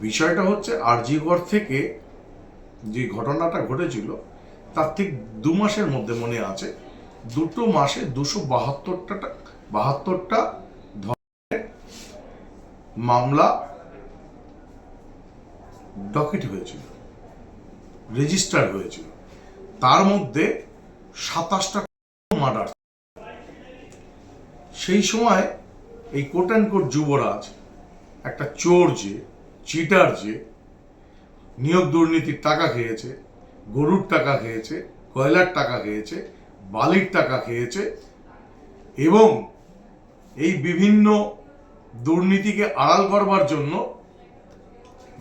বিষয়টা হচ্ছে আরজিকর থেকে যে ঘটনাটা ঘটেছিল তার ঠিক 2 মাসের মধ্যে মনে আছে 2 মাসে 272টা মামলা ডকেট হয়েছিল, রেজিস্টার হয়েছিল। তার মধ্যে 27টা মার্ডার। সেই সময় এই কোট অ্যান্ড কোট যুবরাজ একটা চোর, যে চিটার, যে নিয়োগ দুর্নীতির টাকা খেয়েছে, গরুর টাকা খেয়েছে, কয়লার টাকা খেয়েছে, বালির টাকা খেয়েছে, এবং এই বিভিন্ন দুর্নীতিকে আড়াল করবার জন্য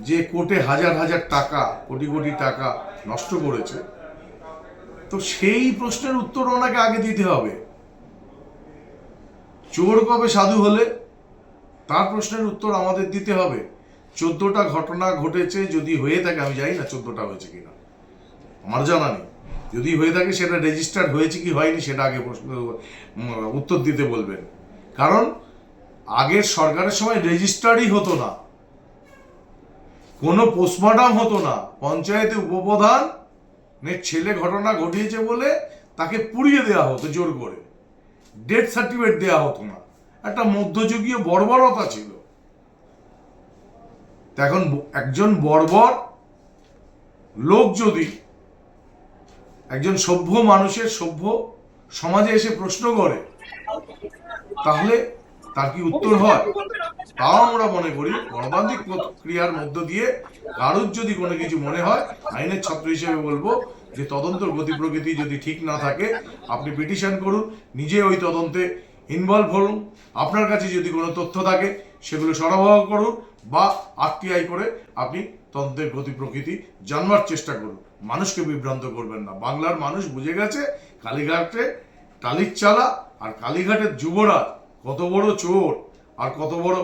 যে কোর্টে হাজার হাজার টাকা, কোটি কোটি টাকা নষ্ট করেছে, তো সেই প্রশ্নের উত্তর ওনাকে আগে দিতে হবে। চোর কবে সাধু হলে তার প্রশ্নের উত্তর আমাদের দিতে হবে। 14টা ঘটনা ঘটেছে, যদি হয়ে থাকে, আমি জানি না 14টা হয়েছে কিনা, আমার জানা নেই। যদি হয়ে থাকে সেটা রেজিস্টার্ড হয়েছে কি হয়নি সেটা আগে উত্তর দিতে বলবেন। কারণ আগের সরকারের সময় রেজিস্টারই হতো না, কোনো পোস্টমর্টম হতো না। পঞ্চায়েতে উপপ্রধানের ছেলে ঘটনা ঘটিয়েছে বলে তাকে পুড়িয়ে দেওয়া হতো জোর করে, ডেথ সার্টিফিকেট দেওয়া হতো না। একটা মধ্যযুগীয় বর্বরতা ছিল। এখন একজন বর্বর লোক যদি একজন সভ্য মানুষের সভ্য সমাজে এসে প্রশ্ন করে, তাহলে তার কি উত্তর হয়? তাও আমরা মনে করি গণতান্ত্রিক প্রক্রিয়ার মধ্য দিয়ে কারোর যদি কোনো কিছু মনে হয়, আইনের ছাত্র হিসেবে বলবো যে তদন্তর গতি প্রকৃতি যদি ঠিক না থাকে, আপনি পিটিশন করুন, নিজে ওই তদন্তে ইনভলভ হন। আপনার কাছে যদি কোনো তথ্য থাকে সেগুলো সরবরাহ করুন, বা আরটিআই করে আপনি তদন্তের গতি প্রকৃতি জানবার চেষ্টা করুন। মানুষকে বিভ্রান্ত করবেন না। বাংলার মানুষ বুঝে গেছে কালীঘাটে টালির চালা আর কালীঘাটের যুবরাজ কত বড় চোর আর কত বড়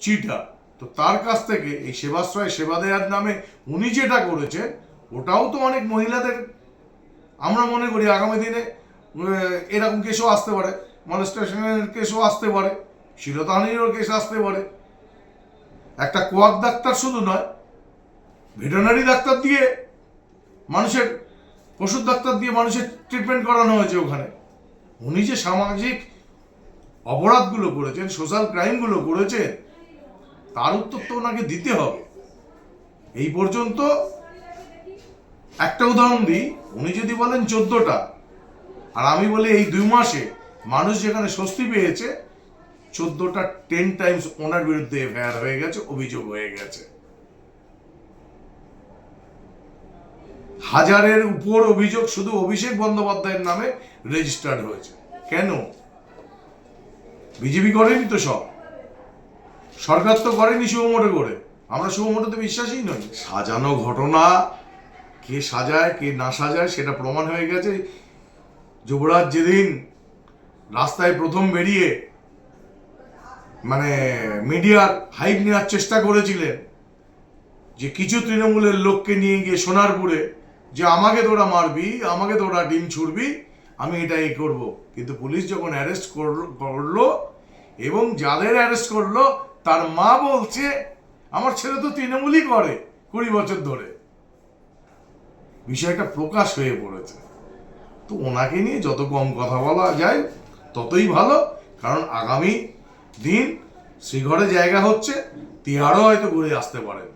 চিটা। তো তার কাছ থেকে এই সেবাশ্রয় সেবা দেওয়ার নামে উনি যেটা করেছেন, ওটাও তো অনেক মহিলাদের, আমরা মনে করি আগামী দিনে এরকম কেসও আসতে পারে, মলেস্টেশনের কেসও আসতে পারে, শ্লীলতাহানিরও কেস আসতে পারে। একটা কোয়াক ডাক্তার শুধু নয়, ভেটেরিনারি ডাক্তার দিয়ে মানুষের, পশুর ডাক্তার দিয়ে মানুষের ট্রিটমেন্ট করানো হয়েছে ওখানে। উনি যে সামাজিক অপরাধগুলো করেছেন, সোশ্যাল ক্রাইমগুলো করেছেন, তার উত্তর তো ওনাকে দিতে হবে। এই পর্যন্ত একটা উদাহরণ দিই, উনি যদি বলেন 14টা, আর আমি বলি এই 2 মাসে মানুষ যেখানে স্বস্তি পেয়েছে, 14টা 10 টাইমস ওনার বিরুদ্ধে এফআইআর হয়ে গেছে, অভিযোগ হয়ে গেছে। হাজারের উপর অভিযোগ শুধু অভিষেক বন্দ্যোপাধ্যায়ের নামে রেজিস্টার্ড হয়েছে। কেন? বিজেপি করেনি তো সব, সরকার তো করেনি শুভমোটো করে। আমরা শুভমোটোতে বিশ্বাসী নই। সাজানো ঘটনা, কে সাজায় কে না সাজায় সেটা প্রমাণ হয়ে গেছে। যুবরাজ যেদিন রাস্তায় প্রথম বেরিয়ে মিডিয়ার হাইপ নেওয়ার চেষ্টা করেছিলেন, যে কিছু তৃণমূলের লোককে নিয়ে গিয়ে সোনারপুরে, যে আমাকে তোরা মারবি, আমাকে তোরা ডিম ছুড়বি, আমি এটাই করব। কিন্তু পুলিশ যখন অ্যারেস্ট করলো, এবং যাদের অ্যারেস্ট করলো তার মা বলছে আমার ছেলে তো তৃণমূলই করে 20 বছর ধরে। বিষয়টা প্রকাশ হয়ে পড়েছে। তো ওনাকে নিয়ে যত কম কথা বলা যায় ততই ভালো। কারণ আগামী দিন শ্রীঘরে জায়গা হচ্ছে, তিহারও হয়তো ঘুরে আসতে পারেন।